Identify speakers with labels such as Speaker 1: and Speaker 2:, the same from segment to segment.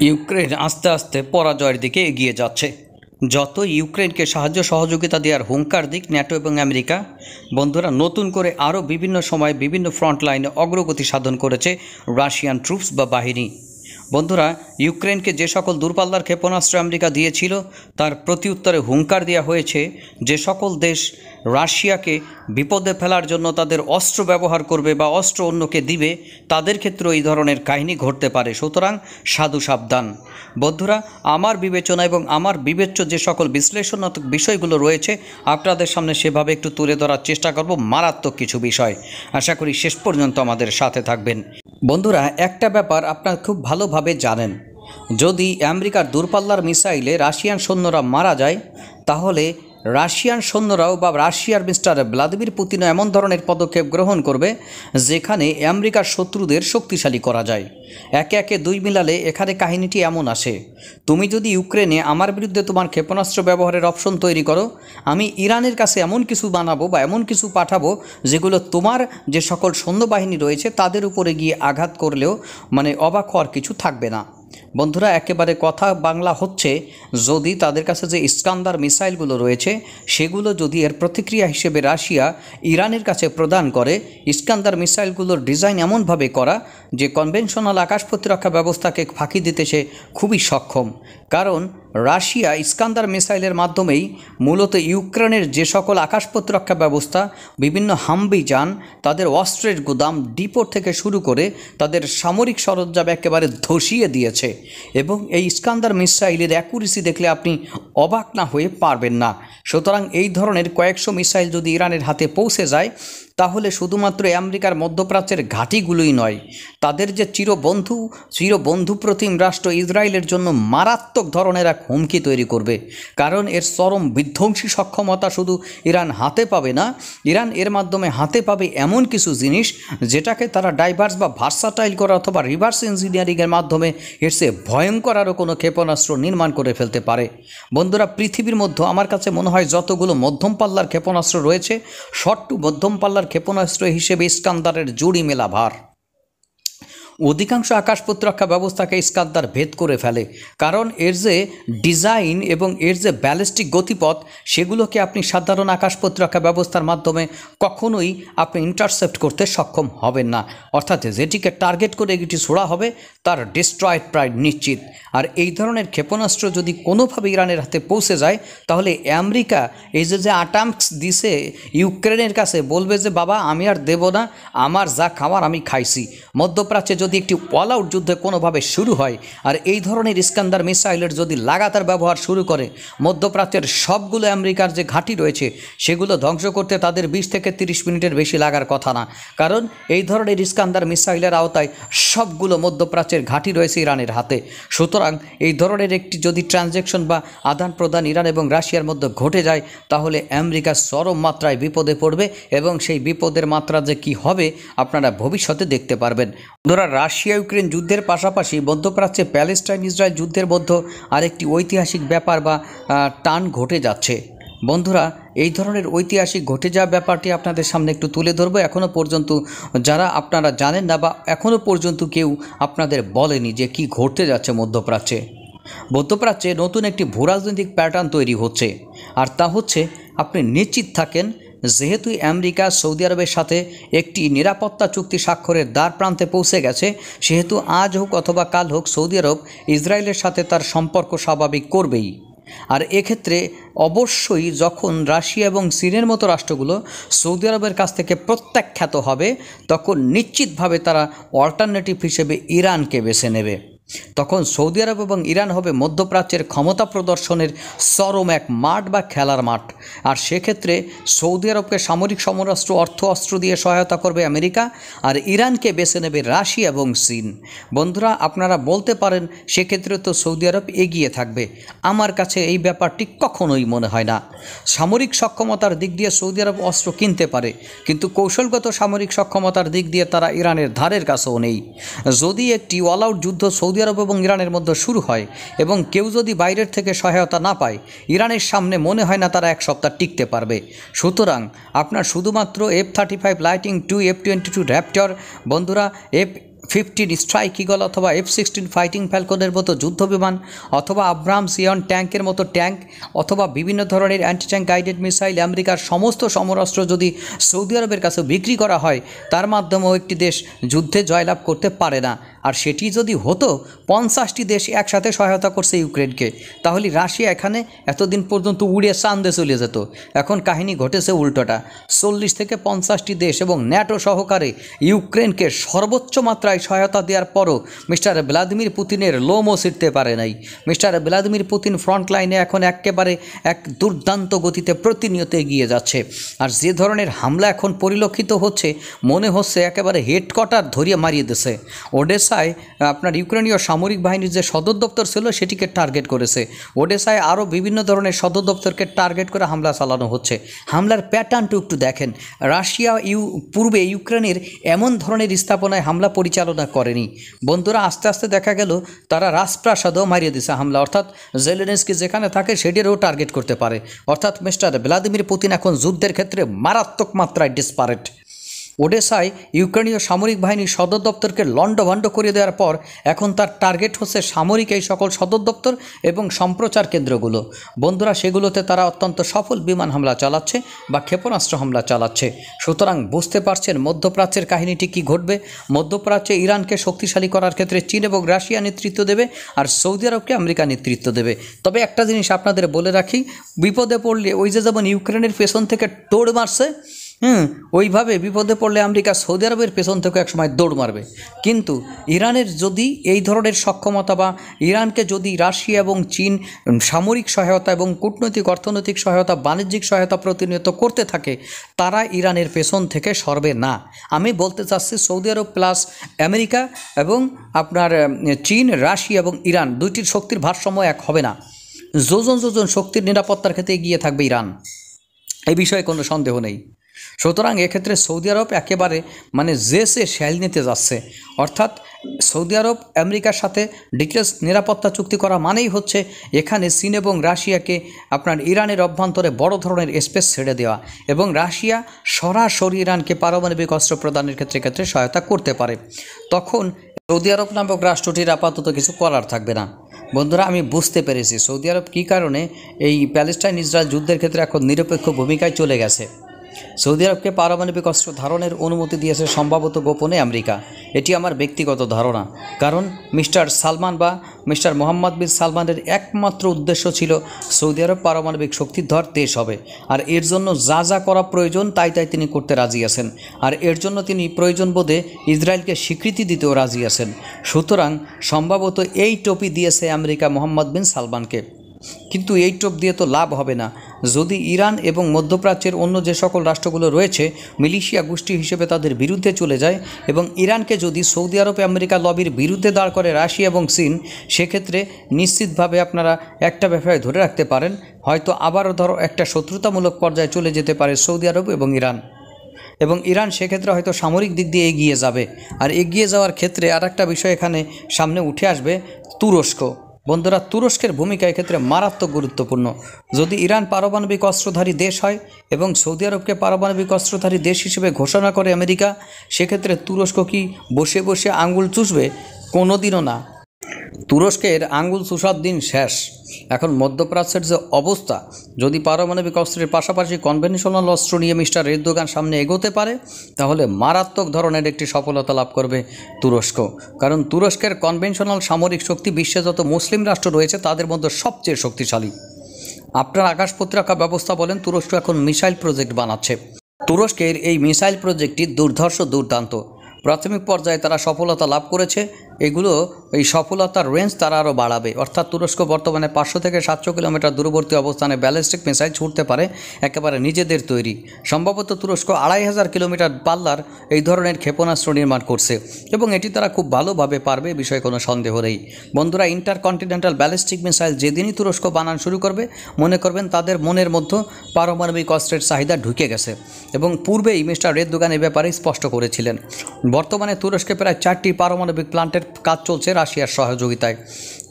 Speaker 1: Ukraine আস্তে আস্তে পরাজয়ের দিকে এগিয়ে যাচ্ছে। যত ইউক্রেনকে সাহায্য সহযোগিতা দেওয়ার হুঙ্কার দিক ন্যাটো এবং আমেরিকা, বন্ধুরা নতুন করে আরও বিভিন্ন সময় বিভিন্ন ফ্রন্ট লাইনে অগ্রগতি সাধন করেছে রাশিয়ান ট্রুপস বা বাহিনী। বন্ধুরা, ইউক্রেনকে যে সকল দূরপাল্লার ক্ষেপণাস্ত্র আমেরিকা দিয়েছিল তার প্রত্যুত্তরে হুঙ্কার দেওয়া হয়েছে যে সকল দেশ রাশিয়াকে বিপদে ফেলার জন্য তাদের অস্ত্র ব্যবহার করবে বা অস্ত্র অন্যকে দিবে তাদের ক্ষেত্রেও এই ধরনের কাহিনী ঘটতে পারে। সুতরাং সাধু সাবধান। বন্ধুরা, আমার বিবেচনা এবং আমার বিবেচ্য যে সকল বিশ্লেষণাত্মক বিষয়গুলো রয়েছে আপনাদের সামনে সেভাবে একটু তুলে ধরার চেষ্টা করব। মারাত্মক কিছু বিষয়, আশা করি শেষ পর্যন্ত আমাদের সাথে থাকবেন। বন্ধুরা, একটা ব্যাপার আপনারা খুব ভালোভাবে জানেন, যদি আমেরিকার দূরপাল্লার মিসাইলে রাশিয়ান সৈন্যরা মারা যায় তাহলে রাশিয়ান সৈন্যরাও বা রাশিয়ার মিস্টার ভ্লাদিমির পুতিনও এমন ধরনের পদক্ষেপ গ্রহণ করবে যেখানে আমেরিকার শত্রুদের শক্তিশালী করা যায়। একে একে দুই মিলালে এখানে কাহিনীটি এমন আসে, তুমি যদি ইউক্রেনে আমার বিরুদ্ধে তোমার ক্ষেপণাস্ত্র ব্যবহারের অপশন তৈরি করো, আমি ইরানের কাছে এমন কিছু বানাবো বা এমন কিছু পাঠাবো যেগুলো তোমার যে সকল সৈন্যবাহিনী রয়েছে তাদের উপরে গিয়ে আঘাত করলেও অবাক হওয়ার কিছু থাকবে না। বন্ধুরা, একেবারে কথা বাংলা হচ্ছে, যদি তাদের কাছে যে ইস্কান্দার মিসাইলগুলো রয়েছে সেগুলো যদি এর প্রতিক্রিয়া হিসেবে রাশিয়া ইরানের কাছে প্রদান করে, ইস্কান্দার মিসাইলগুলোর ডিজাইন এমনভাবে করা যে কনভেনশনাল আকাশ প্রতিরক্ষা ব্যবস্থাকে ফাঁকি দিতে সে খুবই সক্ষম। কারণ রাশিয়া ইস্কান্দার মিসাইলের মাধ্যমেই মূলত ইউক্রেনের যে সকল আকাশ প্রতিরক্ষা ব্যবস্থা, বিভিন্ন হামবি যান, তাদের অস্ত্রের গুদাম, ডিপো থেকে শুরু করে তাদের সামরিক সরঞ্জাম একেবারে ধসিয়ে দিয়েছে। এবং এই ইস্কান্দার মিসাইলের অ্যাকুরেসি দেখলে আপনি অবাক না হয়ে পারবেন না। সুতরাং এই ধরনের কয়েকশো মিসাইল যদি ইরানের হাতে পৌঁছে যায় তাহলে শুধুমাত্র আমেরিকার মধ্যপ্রাচ্যের ঘাঁটিগুলোই নয়, তাদের যে চিরবন্ধু প্রতিম রাষ্ট্র ইসরায়েলের জন্য মারাত্মক ধরনের এক হুমকি তৈরি করবে। কারণ এর চরম বিধ্বংসী সক্ষমতা শুধু ইরান হাতে পাবে না, ইরান এর মাধ্যমে হাতে পাবে এমন কিছু জিনিস যেটাকে তারা ডাইভার্স বা ভার্সাটাইল করা অথবা রিভার্স ইঞ্জিনিয়ারিংয়ের মাধ্যমে এর চেয়ে ভয়ঙ্কর আরও কোনো ক্ষেপণাস্ত্র নির্মাণ করে ফেলতে পারে। বন্ধুরা, পৃথিবীর মধ্যে আমার কাছে মনে হয় যতগুলো মধ্যম পাল্লার ক্ষেপণাস্ত্র রয়েছে, শর্ট টু মধ্যম পাল্লার ক্ষেপণাস্ত্র হিসেবে ইস্কান্দারের জুড়ি মেলা ভার। অধিকাংশ আকাশ প্রতিরক্ষা ব্যবস্থাকে ইস্কান্দার ভেদ করে ফেলে, কারণ এর যে ডিজাইন এবং এর যে ব্যালিস্টিক গতিপথ সেগুলোকে আপনি সাধারণ আকাশ প্রতিরক্ষা ব্যবস্থার মাধ্যমে কখনোই আপনি ইন্টারসেপ্ট করতে সক্ষম হবেন না। অর্থাৎ যেটিকে টার্গেট করে এটি ছোড়া হবে তার ডিস্ট্রয়েড প্রায় নিশ্চিত। আর এই ধরনের ক্ষেপণাস্ত্র যদি কোনোভাবে ইরানের হাতে পৌঁছে যায় তাহলে আমেরিকা এই যে আটাম্পস দিছে ইউক্রেনের কাছে, বলবে যে বাবা আমি আর দেব না, আমার যা খাওয়ার আমি খাইছি। মধ্যপ্রাচ্যে যদি একটি অল আউট যুদ্ধে কোনোভাবে শুরু হয় আর এই ধরনের ইস্কান্দার মিসাইলের যদি লাগাতার ব্যবহার শুরু করে, মধ্যপ্রাচ্যের সবগুলো আমেরিকার যে ঘাঁটি রয়েছে সেগুলো ধ্বংস করতে তাদের 20 থেকে 30 মিনিটের বেশি লাগার কথা না। কারণ এই ধরনের ইস্কান্দার মিসাইলের আওতায় সবগুলো মধ্যপ্রাচ্যের ঘাঁটি রয়েছে ইরানের হাতে। সুতরাং এই ধরনের একটি যদি ট্রানজ্যাকশন বা আদান প্রদান ইরান এবং রাশিয়ার মধ্যে ঘটে যায় তাহলে আমেরিকা চরম মাত্রায় বিপদে পড়বে এবং সেই বিপদের মাত্রা যে কী হবে আপনারা ভবিষ্যতে দেখতে পারবেন। ধরা রাশিয়া ইউক্রেন যুদ্ধের পাশাপাশি মধ্যপ্রাচ্যে প্যালেস্টাইন ইসরায়েল যুদ্ধের মধ্যে আরেকটি ঐতিহাসিক ব্যাপার বা টান ঘটে যাচ্ছে। বন্ধুরা, এই ধরনের ঐতিহাসিক ঘটে যাওয়া ব্যাপারটি আপনাদের সামনে একটু তুলে ধরবো। এখনও পর্যন্ত যারা আপনারা জানেন না বা এখনও পর্যন্ত কেউ আপনাদের বলেনি যে কি ঘটতে যাচ্ছে মধ্যপ্রাচ্যে নতুন একটি ভূরাজনৈতিক প্যাটার্ন তৈরি হচ্ছে। আর তা হচ্ছে, আপনি নিশ্চিত থাকেন যেহেতু আমেরিকা সৌদি আরবের সাথে একটি নিরাপত্তা চুক্তি স্বাক্ষরের দ্বার প্রান্তে পৌঁছে গেছে, সেহেতু আজ হোক অথবা কাল হোক সৌদি আরব ইসরায়েলের সাথে তার সম্পর্ক স্বাভাবিক করবেই। আর এক্ষেত্রে অবশ্যই যখন রাশিয়া এবং চীনের মতো রাষ্ট্রগুলো সৌদি আরবের কাছ থেকে প্রত্যাখ্যাত হবে তখন নিশ্চিতভাবে তারা অল্টারনেটিভ হিসেবে ইরানকে বেছে নেবে। তখন সৌদি আরব এবং ইরান হবে মধ্যপ্রাচ্যের ক্ষমতা প্রদর্শনের চরম এক মাঠ বা খেলার মাঠ। আর সেক্ষেত্রে সৌদি আরবকে সামরিক সমরাস্ত্র অস্ত্র দিয়ে সহায়তা করবে আমেরিকা, আর ইরানকে বেছে নেবে রাশিয়া এবং চীন। বন্ধুরা, আপনারা বলতে পারেন সেক্ষেত্রে তো সৌদি আরব এগিয়ে থাকবে। আমার কাছে এই ব্যাপারটি কখনোই মনে হয় না। সামরিক সক্ষমতার দিক দিয়ে সৌদি আরব অস্ত্র কিনতে পারে, কিন্তু কৌশলগত সামরিক সক্ষমতার দিক দিয়ে তারা ইরানের ধারের কাছেও নেই। যদি একটি অল আউট যুদ্ধ সৌদি আরব এবং ইরানের মধ্যে শুরু হয় এবং কেউ যদি বাইরের থেকে সহায়তা না পায়, ইরানের সামনে মনে হয় না তারা এক সপ্তাহ টিকতে পারবে। সুতরাং আপনার শুধুমাত্র F-35 লাইটিং 2, F-22 র্যাপটর, বন্ধুরা F-15 স্ট্রাইক ইগল অথবা F-16 ফাইটিং ফ্যালকনের মতো যুদ্ধবিমান অথবা আব্রাহামস ইয়ন ট্যাঙ্কের মতো ট্যাঙ্ক অথবা বিভিন্ন ধরনের অ্যান্টি ট্যাঙ্ক গাইডেড মিসাইল আমেরিকার সমস্ত সমরাস্ত্র যদি সৌদি আরবের কাছে বিক্রি করা হয়, তার মাধ্যমেও একটি দেশ যুদ্ধে জয়লাভ করতে পারে না। আর সেটি যদি হতো 50টি দেশ একসাথে সহায়তা করছে ইউক্রেনকে, তাহলে রাশিয়া এখানে এতদিন পর্যন্ত উড়ে চাঁদে চলে যেত। এখন কাহিনী ঘটেছে উল্টোটা। 40 থেকে 50টি দেশ এবং ন্যাটো সহকারে ইউক্রেনকে সর্বোচ্চ মাত্রায় সহায়তা দেওয়ার পরও মিস্টার ভ্লাদিমির পুতিনের লোমও ছিঁড়তে পারে নাই। মিস্টার ভ্লাদিমির পুতিন ফ্রন্ট লাইনে এখন একেবারে এক দুর্দান্ত গতিতে প্রতিনিয়ত এগিয়ে যাচ্ছে। আর যে ধরনের হামলা এখন পরিলক্ষিত হচ্ছে, মনে হচ্ছে একেবারে হেডকোয়ার্টার ধরিয়ে মারিয়ে দিচ্ছে। ওডেসায় আপনার ইউক্রেনীয় সামরিক বাহিনীর যে সদর দপ্তর ছিল সেটিকে টার্গেট করেছে। ওডেসায় আরও বিভিন্ন ধরনের সদর দপ্তরকে টার্গেট করে হামলা চালানো হচ্ছে। হামলার প্যাটার্নটা একটু দেখেন। রাশিয়া পূর্বে ইউক্রেনের এমন ধরনের স্থাপনায় হামলা পরিচালনা করেনি বন্ধুরা। আস্তে আস্তে দেখা গেল তারা রাজপ্রাসাদও মারিয়ে দিছে হামলা, অর্থাৎ জেলেনস্কি যেখানে থাকে সেটিরও টার্গেট করতে পারে। অর্থাৎ মিস্টার ভ্লাদিমির পুতিন এখন যুদ্ধের ক্ষেত্রে মারাত্মক মাত্রায় ডিসপারেট। ওডেসায় ইউক্রেনীয় সামরিক বাহিনীর সদর দপ্তরকে লণ্ডভণ্ড করে দেওয়ার পর এখন তার টার্গেট হচ্ছে সামরিক এই সকল সদর দপ্তর এবং সম্প্রচার কেন্দ্রগুলো। বন্ধুরা, সেগুলোতে তারা অত্যন্ত সফল বিমান হামলা চালাচ্ছে বা ক্ষেপণাস্ত্র হামলা চালাচ্ছে। সুতরাং বুঝতে পারছেন মধ্যপ্রাচ্যের কাহিনীটি কি ঘটবে। মধ্যপ্রাচ্যে ইরানকে শক্তিশালী করার ক্ষেত্রে চীন এবং রাশিয়া নেতৃত্ব দেবে, আর সৌদি আরবকে আমেরিকা নেতৃত্ব দেবে। তবে একটা জিনিস আপনাদের বলে রাখি, বিপদে পড়লে ওই যে যেমন ইউক্রেনের পেছন থেকে দৌড় মারছে, ওইভাবে বিপদে পড়লে আমেরিকা সৌদি আরবের পেছন থেকে একসময় দৌড় মারবে। কিন্তু ইরানের যদি এই ধরনের সক্ষমতা বা ইরানকে যদি রাশিয়া এবং চীন সামরিক সহায়তা এবং কূটনৈতিক অর্থনৈতিক সহায়তা বাণিজ্যিক সহায়তা প্রতিনিয়ত করতে থাকে, তারা ইরানের পেছন থেকে সরবে না। আমি বলতে চাচ্ছি সৌদি আরব প্লাস আমেরিকা এবং আপনার চীন, রাশিয়া এবং ইরান দুইটির শক্তির ভারসাম্য এক হবে না। যোজন যোজন শক্তির নিরাপত্তার ক্ষেত্রে এগিয়ে থাকবে ইরান, এই বিষয়ে কোনো সন্দেহ নেই। সুতরাং এক্ষেত্রে সৌদি আরব একেবারে সে শ্যাল নিতে যাচ্ছে। অর্থাৎ সৌদি আরব আমেরিকার সাথে ডিটেলস নিরাপত্তা চুক্তি করা মানেই হচ্ছে এখানে চীন এবং রাশিয়াকে আপনার ইরানের অভ্যন্তরে বড় ধরনের স্পেস ছেড়ে দেওয়া, এবং রাশিয়া সরাসরি ইরানকে পারমাণবিক অস্ত্র প্রদানের ক্ষেত্রে সহায়তা করতে পারে। তখন সৌদি আরব নামক রাষ্ট্রটির আপাতত কিছু করার থাকবে না। বন্ধুরা, আমি বুঝতে পেরেছি সৌদি আরব কী কারণে এই প্যালেস্টাইন ইসরায়েল যুদ্ধের ক্ষেত্রে এখন নিরপেক্ষ ভূমিকায় চলে গেছে। সৌদি আরবকে পারমাণবিক অস্ত্র ধারণের অনুমতি দিয়েছে সম্ভবত গোপনে আমেরিকা। এটি আমার ব্যক্তিগত ধারণা, কারণ মিস্টার সালমান বা মিস্টার মোহাম্মদ বিন সালমানের একমাত্র উদ্দেশ্য ছিল সৌদি আরব পারমাণবিক শক্তিধর দেশ হবে, আর এর জন্য যা যা করা প্রয়োজন তাই তিনি করতে রাজি আছেন, আর এর জন্য তিনি প্রয়োজন বোধে ইসরায়েলকে স্বীকৃতি দিতেও রাজি আছেন। সুতরাং সম্ভবত এই টোপি দিয়েছে আমেরিকা মোহাম্মদ বিন সালমানকে। কিন্তু এই টোপ দিয়ে তো লাভ হবে না। যদি ইরান এবং মধ্যপ্রাচ্যের অন্য যে সকল রাষ্ট্রগুলো রয়েছে মিলিশিয়া গোষ্ঠী হিসেবে তাদের বিরুদ্ধে চলে যায়, এবং ইরানকে যদি সৌদি আরব আমেরিকা লবির বিরুদ্ধে দাঁড় করে রাশিয়া এবং চীন, সেক্ষেত্রে নিশ্চিতভাবে আপনারা একটা ব্যাপারে ধরে রাখতে পারেন, হয়তো আবারও একটা শত্রুতামূলক পর্যায়ে চলে যেতে পারে সৌদি আরব এবং ইরান। এবং ইরান সেক্ষেত্রে হয়তো সামরিক দিক দিয়ে এগিয়ে যাবে। আর এগিয়ে যাওয়ার ক্ষেত্রে আর একটা বিষয় এখানে সামনে উঠে আসবে, তুরস্ক। বন্ধুরা, তুরস্কের ভূমিকা এক্ষেত্রে মারাত্মক গুরুত্বপূর্ণ। যদি ইরান পারমাণবিক অস্ত্রধারী দেশ হয় এবং সৌদি আরবকে পারমাণবিক অস্ত্রধারী দেশ হিসেবে ঘোষণা করে আমেরিকা, সেক্ষেত্রে তুরস্ক কি বসে বসে আঙ্গুল চুষবে? কোনোদিনও না। তুরস্কের আঙ্গুল চুষার দিন শেষ। এখন মধ্যপ্রাচ্যের যে অবস্থা, যদি পারমাণবিক অস্ত্রের পাশাপাশি কনভেনশনাল অস্ত্র নিয়ে মিস্টার এরদোগান সামনে এগোতে পারে, তাহলে মারাত্মক ধরনের একটি সফলতা লাভ করবে তুরস্ক। কারণ তুরস্কের কনভেনশনাল সামরিক শক্তি বিশ্বে যত মুসলিম রাষ্ট্র রয়েছে তাদের মধ্যে সবচেয়ে শক্তিশালী। আপনার আকাশ প্রতিরক্ষা ব্যবস্থা বলেন, তুরস্ক এখন মিসাইল প্রজেক্ট বানাচ্ছে। তুরস্কের এই মিসাইল প্রজেক্টটি দুর্দান্ত। প্রাথমিক পর্যায়ে তারা সফলতা লাভ করেছে। এই সফলতার রেঞ্জ তারা আরও বাড়াবে। অর্থাৎ তুরস্ক বর্তমানে 500 থেকে 700 কিলোমিটার দূরবর্তী অবস্থানে ব্যালিস্টিক মিসাইল ছুটতে পারে, একেবারে নিজেদের তৈরি। সম্ভবত তুরস্ক 2500 কিলোমিটার পাল্লার এই ধরনের ক্ষেপণাস্ত্র নির্মাণ করছে, এবং এটি তারা খুব ভালোভাবে পারবে, বিষয়ে কোনো সন্দেহ নেই। বন্ধুরা, ইন্টারকন্টিনেন্টাল ব্যালিস্টিক মিসাইল যেদিনই তুরস্ক বানান শুরু করবে, মনে করবেন তাদের মনের মধ্যে পারমাণবিক অস্ত্রের চাহিদা ঢুকে গেছে। এবং পূর্বেই মিস্টার এরদোগান এ ব্যাপারে স্পষ্ট করেছিলেন। বর্তমানে তুরস্কে প্রায় 4টি পারমাণবিক প্লান্টের কাজ চলছে রাশিয়ার সহযোগিতায়,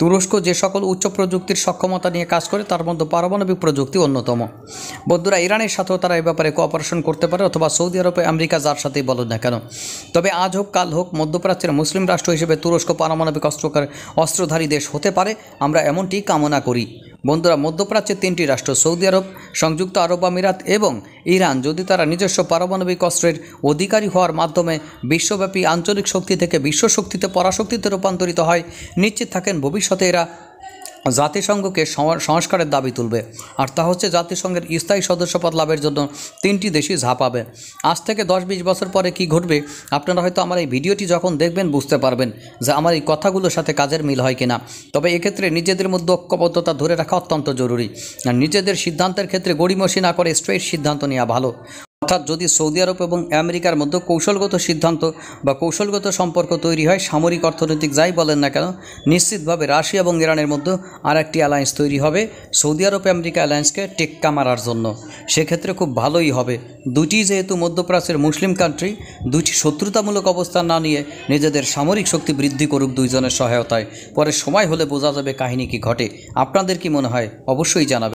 Speaker 1: তুরস্ক যে সকল উচ্চ প্রযুক্তির সক্ষমতা নিয়ে কাজ করে তার মধ্যে পারমাণবিক প্রযুক্তি অন্যতম। বন্ধুরা, ইরানের সাথেও তারা এ ব্যাপারে কোঅপারেশন করতে পারে, অথবা সৌদি আরবে, আমেরিকা, যার সাথেই বলুন না কেন। তবে আজ হোক কাল হোক মধ্যপ্রাচ্যের মুসলিম রাষ্ট্র হিসেবে তুরস্ক পারমাণবিক অস্ত্রধারী দেশ হতে পারে, আমরা এমনটি কামনা করি। বন্ধুরা, মধ্যপ্রাচ্যের 3টি রাষ্ট্র সৌদি আরব, সংযুক্ত আরব আমিরাত এবং ইরান যদি তারা নিজস্ব পারমাণবিক অস্ত্রের অধিকারী হওয়ার মাধ্যমে বিশ্বব্যাপী আঞ্চলিক শক্তি থেকে বিশ্বশক্তিতে পরাশক্তিতে রূপান্তরিত হয়, নিশ্চিত থাকেন ভবিষ্যতে এরা জাতিসংঘকে সংস্কারের দাবি তুলবে। আর তা হচ্ছে জাতিসংঘের স্থায়ী সদস্যপদ লাভের জন্য 3টি দেশই ঝাঁপাবে। আজ থেকে 10-20 বছর পরে কি ঘটবে আপনারা হয়তো আমার এই ভিডিওটি যখন দেখবেন বুঝতে পারবেন যে আমার এই কথাগুলোর সাথে কাজের মিল হয় কিনা। তবে এক্ষেত্রে নিজেদের মধ্যে ঐক্যবদ্ধতা ধরে রাখা অত্যন্ত জরুরি। আর নিজেদের সিদ্ধান্তের ক্ষেত্রে গড়িমসি না করে স্ট্রেট সিদ্ধান্ত নেওয়া ভালো। অর্থাৎ যদি সৌদি আরব এবং আমেরিকার মধ্যে কৌশলগত সিদ্ধান্ত বা কৌশলগত সম্পর্ক তৈরি হয়, সামরিক, অর্থনৈতিক যাই বলেন না কেন, নিশ্চিতভাবে রাশিয়া এবং ইরানের মধ্যে আর একটি অ্যালায়েন্স তৈরি হবে সৌদি আরব আমেরিকা অ্যালায়েন্সকে টেক্কা মারার জন্য। সেক্ষেত্রে খুব ভালোই হবে। দুটি যেহেতু মধ্যপ্রাচ্যের মুসলিম কান্ট্রি, দুটি শত্রুতামূলক অবস্থান না নিয়ে নিজেদের সামরিক শক্তি বৃদ্ধি করুক দুইজনের সহায়তায়। পরে সময় হলে বোঝা যাবে কাহিনী কি ঘটে। আপনাদের কি মনে হয় অবশ্যই জানাবেন।